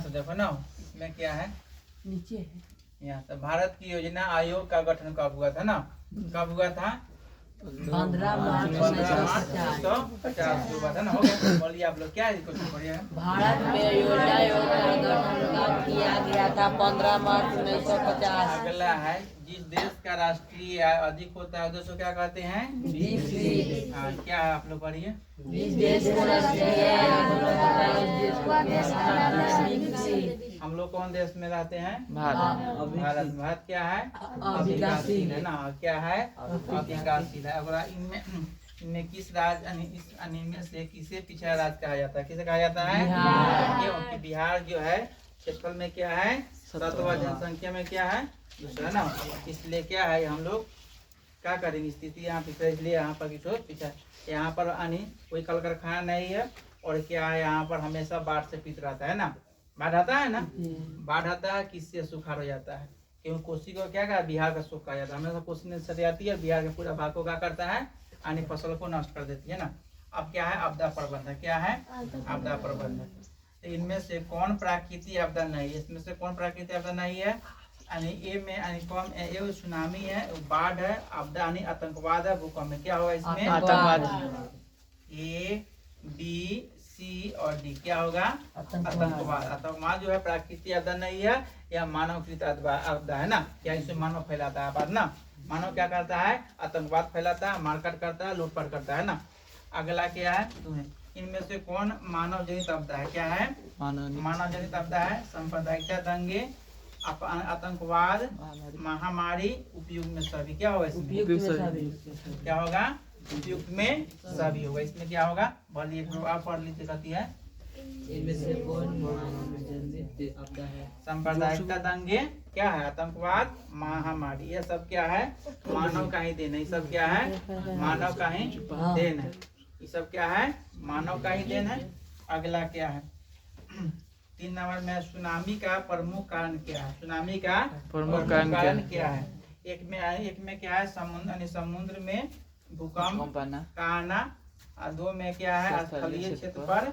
से देखो ना, इसमें क्या है, नीचे है। यहाँ से भारत की योजना आयोग का गठन कब हुआ था ना, कब हुआ था? 15 मार्च 1950 हुआ था ना। हो गया। बोलिए आप लोग, क्या है क्वेश्चन पढ़िए। भारत में योजना आयोग का गठन कब किया गया था? 15 मार्च 1950। अगला है, जिस देश का राष्ट्रीय आय अधिक होता है उसको क्या कहते हैं? हाँ, क्या है आप लोग पढ़िए। जिस देश का राष्ट्रीय आय अधिक होता है उस देश को हम लोग कौन देश में रहते हैं? भारत। भारत क्या है? अविकासशील है ना। क्या है? अविकासशील है। अगला, इनमें किस राज्य, इनमें से किसे पिछड़ा राज्य कहा जाता है? किसे कहा जाता है? क्योंकि बिहार जो है क्षेत्रफल में क्या है? 7वां, जनसंख्या में क्या है? दूसरा ना। इसलिए क्या है, हम लोग क्या करेंगे, स्थिति यहाँ पिछड़ा, इसलिए यहाँ पर किशोर पिछड़ा। यहाँ पर कोई कल कारखाना नहीं है, और क्या है, यहाँ पर हमेशा बाढ़ से पीत रहता है ना। बाढ़ आता है ना, बाढ़ आता है, किससे सुखाड़ हो जाता है? क्योंकि कोसी को क्या कहा, बिहार का सुख कहा जाता है। हमेशा कोसी नदी सट जाती है, बिहार के पूरा भाग को क्या करता है, फसल को नष्ट कर देती है ना। अब क्या है, आपदा प्रबंधन। क्या है? आपदा प्रबंधन। तो इनमें से कौन प्राकृतिक आपदा नहीं है? इसमें से कौन प्राकृतिक आपदा नहीं है? ए में कौन, ए सुनामी है, बाढ़ है, आपदा आतंकवाद है, भूकंप है। क्या होगा इसमें? आतंकवाद। ए, बी, सी और डी क्या होगा? आतंकवाद। आतंकवाद जो है प्राकृतिक आपदा नहीं है, यह मानवकृत आपदा है ना। क्या इसमें मानव फैलाता है आपदा ना। मानव क्या करता है? आतंकवाद फैलाता है, मारकाट करता है, लूटपाट करता है ना। अगला क्या है, इनमें से कौन मानव जनित आपदा है? क्या है? मानव जनित आपदा है। सांप्रदायिकता, दंगे, आतंकवाद, महामारी, उपयुक्त में सभी। क्या होगा इसमें? क्या होगा? उपयुक्त में सभी होगा। इसमें क्या होगा, बोलिए, आप पढ़ लीजिए। कहती है इनमें से कौन जनित आपदा है? सांप्रदायिकता, दंगे, क्या है, आतंकवाद, महामारी, ये सब क्या है, मानव का ही देन है। ये सब क्या है, मानव का ही देन है। ये सब क्या है, मानव का ही देन है। अगला क्या है, 3 नंबर में, सुनामी का प्रमुख कारण क्या है? सुनामी का प्रमुख कारण क्या है? एक में क्या है, समुद्र में भूकंप का आना। 2 में क्या है, स्थलीय क्षेत्र पर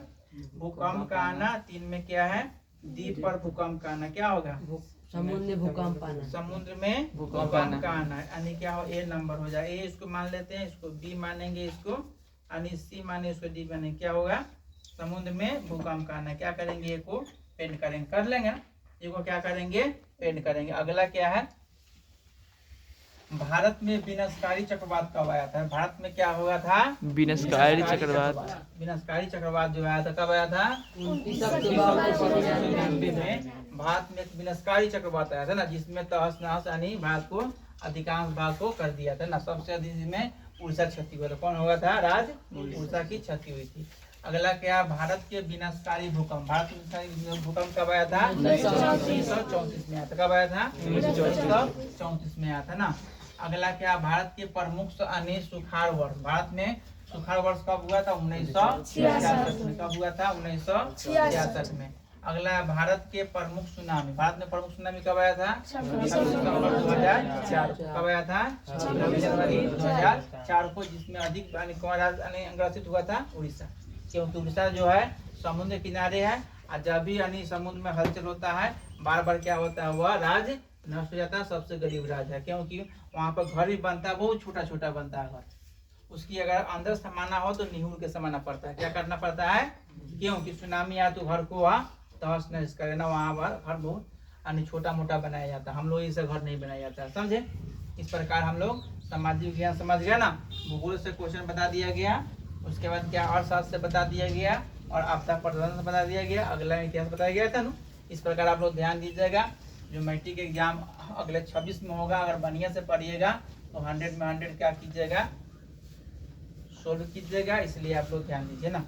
भूकंप का आना। 3 में क्या है, द्वीप पर भूकंप का आना। क्या होगा? समुद्र में भूकंप आना। समुद्र में भूकंप का आना, यानी क्या हो, ए नंबर हो जाए। ए इसको मान लेते हैं, इसको बी मानेंगे, इसको यानी सी माने, इसको डी मानेंगे। क्या होगा, समुद्र में भूकंप का आना। क्या करेंगे, ए को पेंट करेंगे, कर लेंगे ना। ए को क्या करेंगे, पेंट करेंगे। अगला क्या है, भारत में विनाशकारी चक्रवात कब आया था? भारत में क्या हुआ था? विनाशकारी चक्रवात। विनाशकारी चक्रवात जो आया था, कब आया था? 1999 में भारत में एक विनाशकारी चक्रवात आया था ना, जिसमें तहस नहस यानी भारत को अधिकांश भाग को कर दिया था ना। सबसे अधिक इसमें उड़ीसा क्षति हुआ था। कौन हुआ था? उड़ीसा की क्षति हुई थी। अगला क्या, भारत के विनाशकारी भूकंप। भारत के विनाशकारी भूकंप कब आया था? 1934 में आया था। कब आया था? 1934 में आया था ना। अगला क्या, भारत के प्रमुख सुखाड़ वर्ष। भारत में सुखाड़ वर्ष कब हुआ था? 1966 में। कब हुआ था? 1966 में। अगला, भारत के प्रमुख सुनामी। भारत में प्रमुख सुनामी कब आया था? 26 सितंबर 2004। कब आया था? 26 जनवरी 2004 को, जिसमें अधिक ग्रसित हुआ था उड़ीसा। क्योंकि उड़ीसा जो है समुद्र किनारे है, और जब भी यानी समुद्र में हलचल होता है, बार बार क्या होता है, वह राज्य नष्ट हो जाता है। सबसे गरीब राज्य है, क्योंकि वहाँ पर घर भी बनता है, बहुत छोटा छोटा बनता है घर। उसकी अगर अंदर समाना हो तो निहुर के समाना पड़ता है। क्या करना पड़ता है, क्योंकि सुनामी आया तो घर को वहाँ तहस नहस करे ना। वहाँ पर घर बहुत यानी छोटा मोटा बनाया जाता है। हम लोग इसे घर नहीं बनाया जाता है, समझे। इस प्रकार हम लोग सामाजिक विज्ञान समझ गया ना। भूगोल से क्वेश्चन बता दिया गया, उसके बाद क्या अर्थशास्त्र से बता दिया गया, और आपदा प्रबंधन से बता दिया गया, अगला इतिहास बताया गया था ना। इस प्रकार आप लोग ध्यान दीजिएगा। जो मैट्रिक एग्जाम अगले 26 में होगा, अगर बढ़िया से पढ़िएगा तो 100 में 100 क्या कीजिएगा, सोल्व कीजिएगा। इसलिए आप लोग ध्यान दीजिए ना।